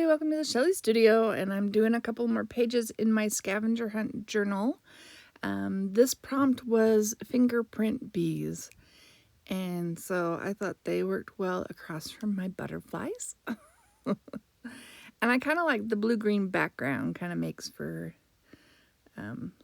Hey, welcome to the Shelley Studio, and I'm doing a couple more pages in my scavenger hunt journal. This prompt was fingerprint bees, and so I thought they worked well across from my butterflies. And I kind of like the blue-green background, kind of makes for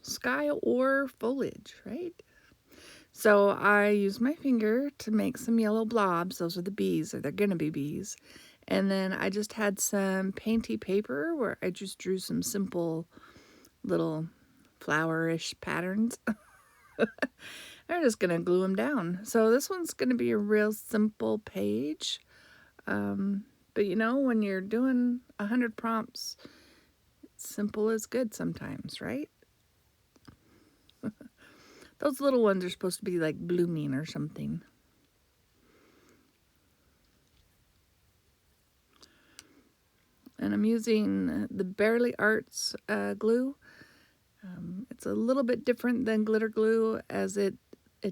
sky or foliage, right? So I used my finger to make some yellow blobs. Those are the bees, or they're gonna be bees. And then I just had some painty paper where I just drew some simple little flowerish patterns. I'm just gonna glue them down. So this one's gonna be a real simple page. But you know, when you're doing 100 prompts, simple is good sometimes, right? Those little ones are supposed to be like blooming or something. And I'm using the Barely Arts glue. It's a little bit different than glitter glue, as it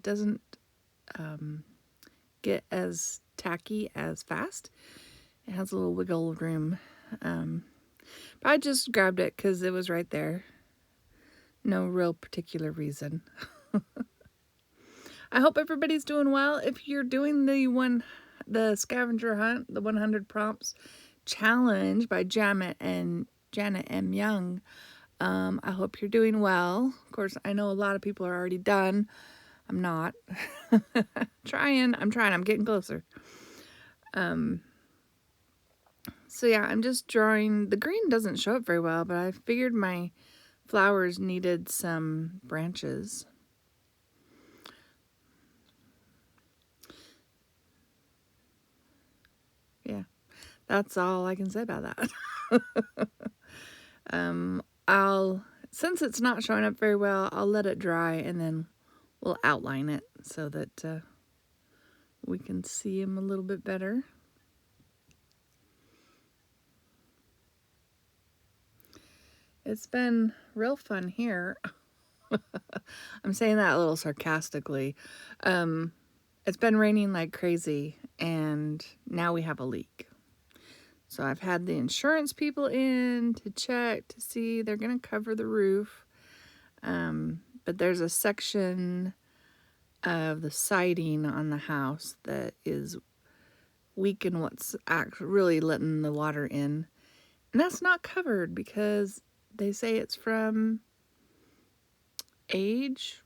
doesn't get as tacky as fast. It has a little wiggle room. But I just grabbed it because it was right there. No real particular reason. I hope everybody's doing well. If you're doing the scavenger hunt, the 100 prompts challenge by Janet and Janet M. Young, I hope you're doing well. Of course, I know a lot of people are already done. I'm not. I'm trying. I'm getting closer. So yeah, I'm just drawing. The green doesn't show up very well, but I figured my flowers needed some branches. Yeah, that's all I can say about that. Since it's not showing up very well, I'll let it dry and then we'll outline it so that we can see them a little bit better. It's been real fun here. I'm saying that a little sarcastically. It's been raining like crazy, and now we have a leak. So I've had the insurance people in to check to see they're going to cover the roof. But there's a section of the siding on the house that is weak in what's really letting the water in. And that's not covered because they say it's from age,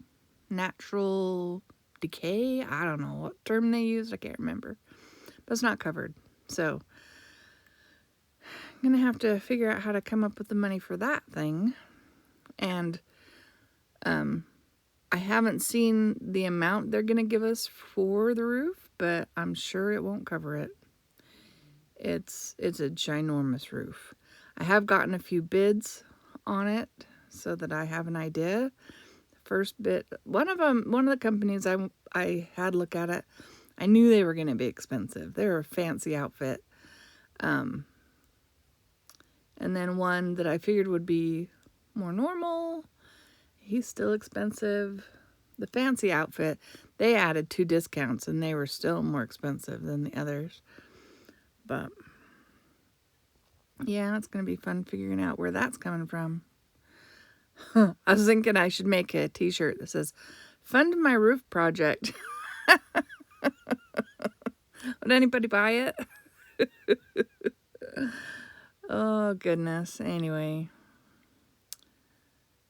natural decay. I don't know what term they used. I can't remember. But it's not covered. So I'm going to have to figure out how to come up with the money for that thing. And I haven't seen the amount they're going to give us for the roof, but I'm sure it won't cover it. It's a ginormous roof. I have gotten a few bids on it so that I have an idea. First bid, one of the companies I had look at it, I knew they were going to be expensive. They're a fancy outfit. And then one that I figured would be more normal, he's still expensive. The fancy outfit, they added 2 discounts and they were still more expensive than the others. But yeah, it's going to be fun figuring out where that's coming from. I was thinking I should make a t-shirt that says, "Fund my roof project." Would anybody buy it? Oh, goodness. Anyway,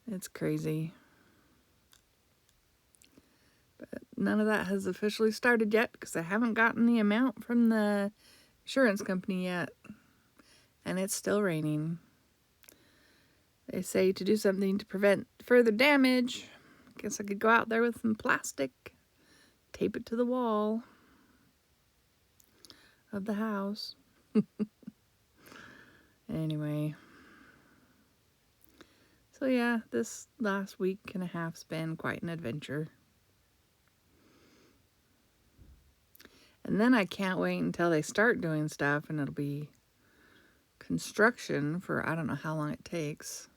it's crazy. But none of that has officially started yet because I haven't gotten the amount from the insurance company yet. And it's still raining. They say to do something to prevent further damage. I guess I could go out there with some plastic, tape it to the wall of the house. Anyway. So yeah, this last week and a half's been quite an adventure. And then I can't wait until they start doing stuff, and it'll be construction for I don't know how long it takes.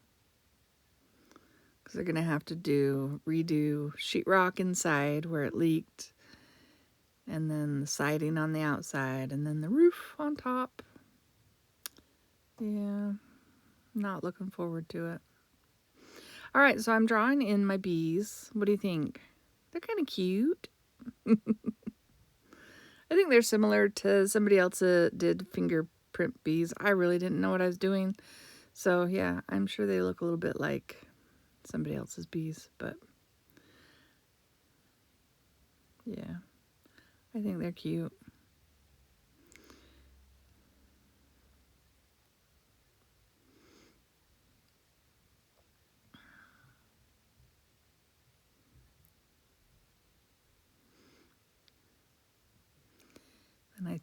Because they're going to have to redo sheetrock inside where it leaked, and then the siding on the outside, and then the roof on top. Yeah, not looking forward to it. All right, so I'm drawing in my bees. What do you think? They're kind of cute. I think they're similar to somebody else that did fingerprint bees. I really didn't know what I was doing. So, yeah, I'm sure they look a little bit like somebody else's bees. But, yeah, I think they're cute. And I'm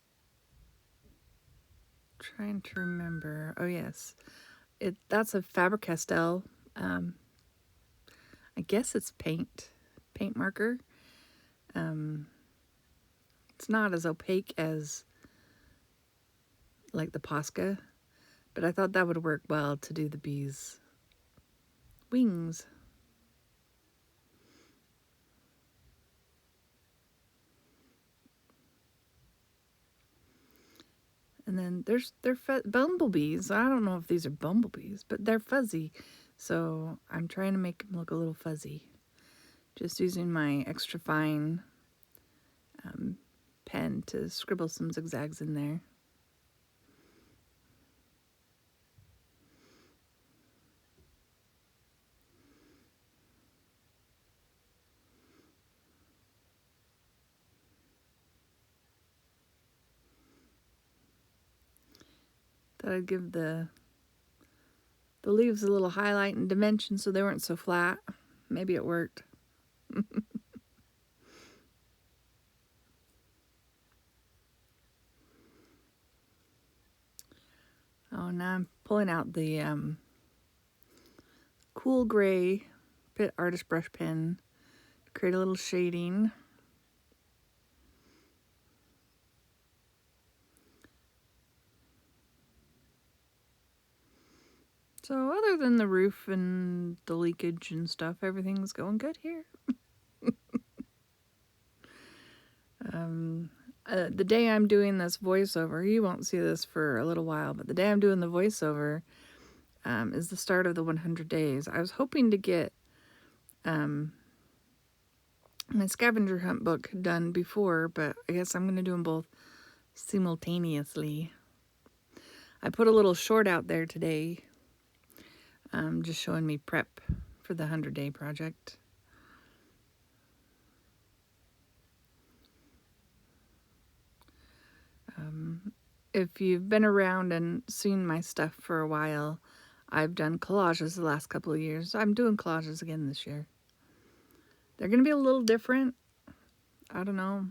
trying to remember. Oh, yes. That's a Faber-Castell. I guess it's paint marker. It's not as opaque as like the Posca, but I thought that would work well to do the bees' wings. And then they're bumblebees. I don't know if these are bumblebees, but they're fuzzy. So I'm trying to make them look a little fuzzy. Just using my extra fine pen to scribble some zigzags in there. Thought I'd give the leaves a little highlight and dimension so they weren't so flat. Maybe it worked. Oh, now I'm pulling out the cool gray artist brush pen to create a little shading. So other than the roof and the leakage and stuff, everything's going good here. The day I'm doing this voiceover, you won't see this for a little while, but the day I'm doing the voiceover is the start of the 100 days. I was hoping to get my scavenger hunt book done before, but I guess I'm going to do them both simultaneously. I put a little short out there today, just showing me prep for the 100-day project. If you've been around and seen my stuff for a while, I've done collages the last couple of years. I'm doing collages again this year. They're going to be a little different. I don't know.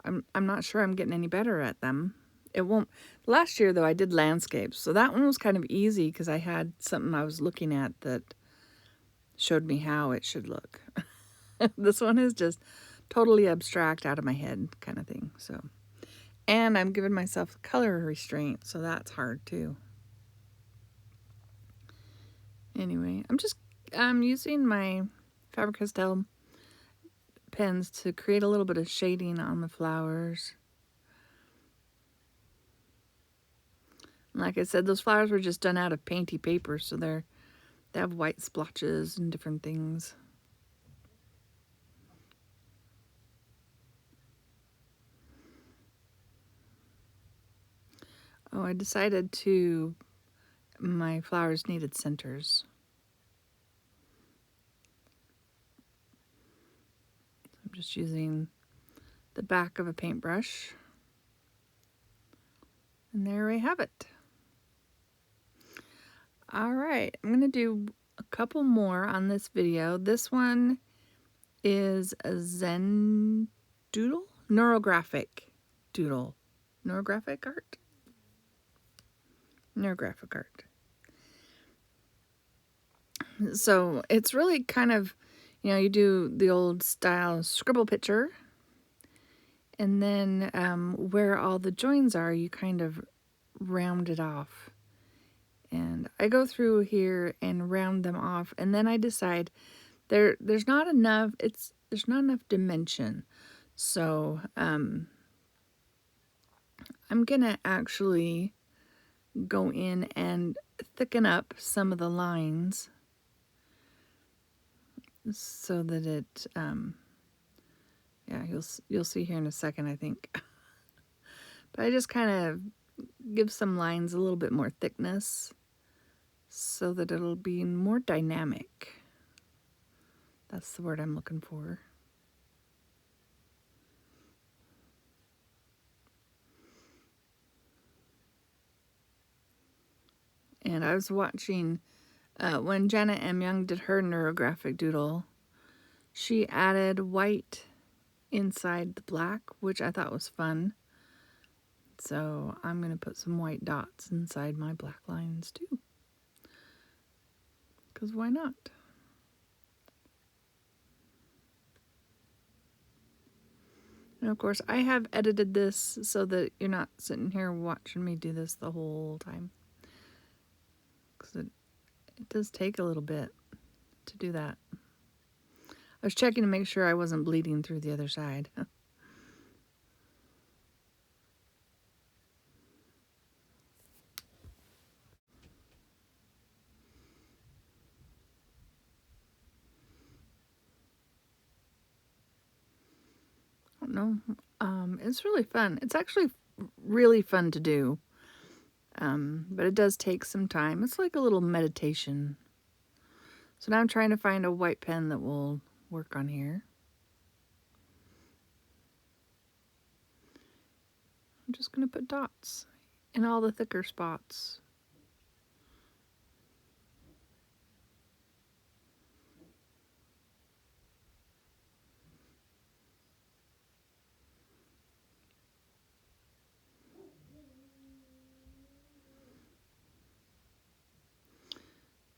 I'm not sure I'm getting any better at them. It won't. Last year, though, I did landscapes. So that one was kind of easy because I had something I was looking at that showed me how it should look. This one is just totally abstract, out of my head kind of thing. So, and I'm giving myself color restraint, so that's hard too. Anyway, I'm using my Faber-Castell pens to create a little bit of shading on the flowers. And like I said, those flowers were just done out of painty paper, so they have white splotches and different things. Oh, I decided my flowers needed centers. I'm just using the back of a paintbrush. And there we have it. All right, I'm going to do a couple more on this video. This one is a Zen doodle? Neurographic doodle. Neurographic art? Neurographic art. So it's really kind of, you do the old style scribble picture, and then where all the joins are, you kind of round it off. And I go through here and round them off, and then I decide there's not enough, there's not enough dimension. So I'm gonna actually go in and thicken up some of the lines so that it, yeah, you'll see here in a second, I think. But I just kind of give some lines a little bit more thickness so that it'll be more dynamic. That's the word I'm looking for. And I was watching when Janet M. Young did her neurographic doodle, she added white inside the black, which I thought was fun. So I'm going to put some white dots inside my black lines too. Because why not? And of course, I have edited this so that you're not sitting here watching me do this the whole time. Because it does take a little bit to do that. I was checking to make sure I wasn't bleeding through the other side. I don't know. It's really fun. It's actually really fun to do. But it does take some time. It's like a little meditation. So now I'm trying to find a white pen that will work on here. I'm just going to put dots in all the thicker spots.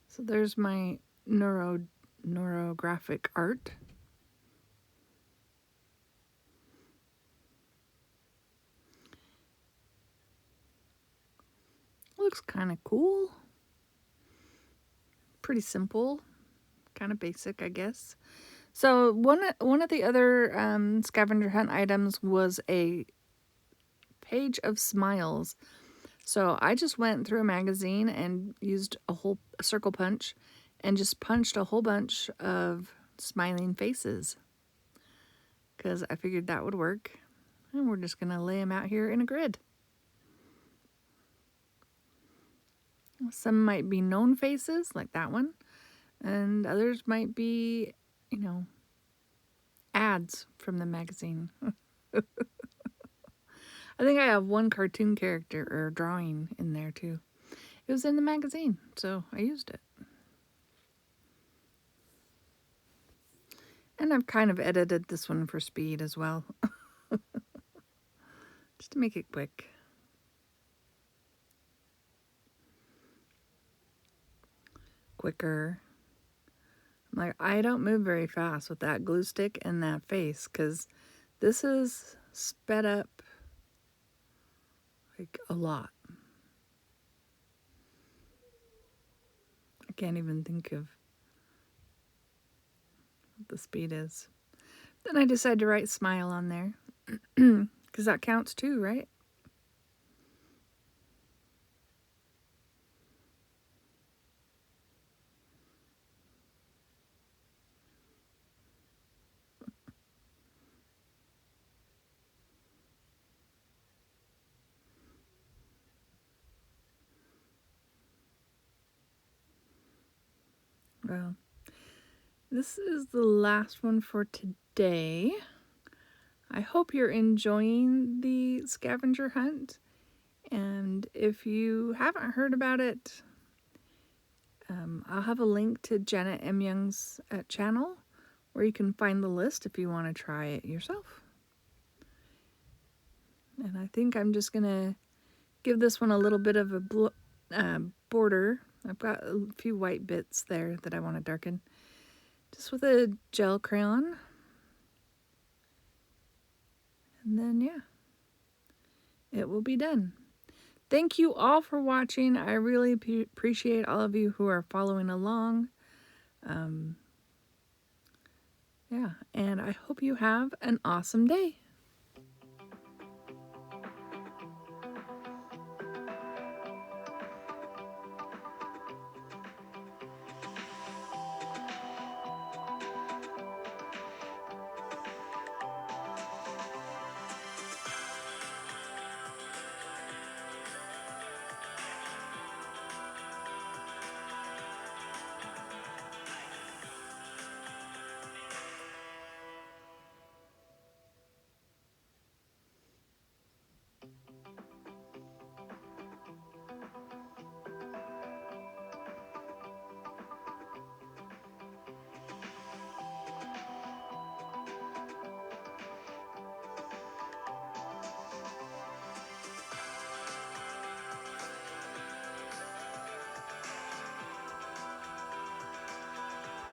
So there's my neurographic art. Looks kind of cool. Pretty simple. Kind of basic, I guess. So one of the other scavenger hunt items was a page of smiles. So I just went through a magazine and used a circle punch and just punched a whole bunch of smiling faces because I figured that would work. And we're just going to lay them out here in a grid. Some might be known faces, like that one, and others might be, you know, ads from the magazine. I think I have one cartoon character or drawing in there too. It was in the magazine, so I used it. And I've kind of edited this one for speed as well. Just to make it quick. Quicker. Like, I don't move very fast with that glue stick and that face because this is sped up like a lot. I can't even think of what the speed is. Then I decided to write smile on there because that counts too, right? Well, this is the last one for today. I hope you're enjoying the scavenger hunt. And if you haven't heard about it, I'll have a link to Janet M. Young's channel where you can find the list if you want to try it yourself. And I think I'm just going to give this one a little bit of a border. I've got a few white bits there that I want to darken. Just with a gel crayon. And then, yeah, it will be done. Thank you all for watching. I really appreciate all of you who are following along. Yeah, and I hope you have an awesome day.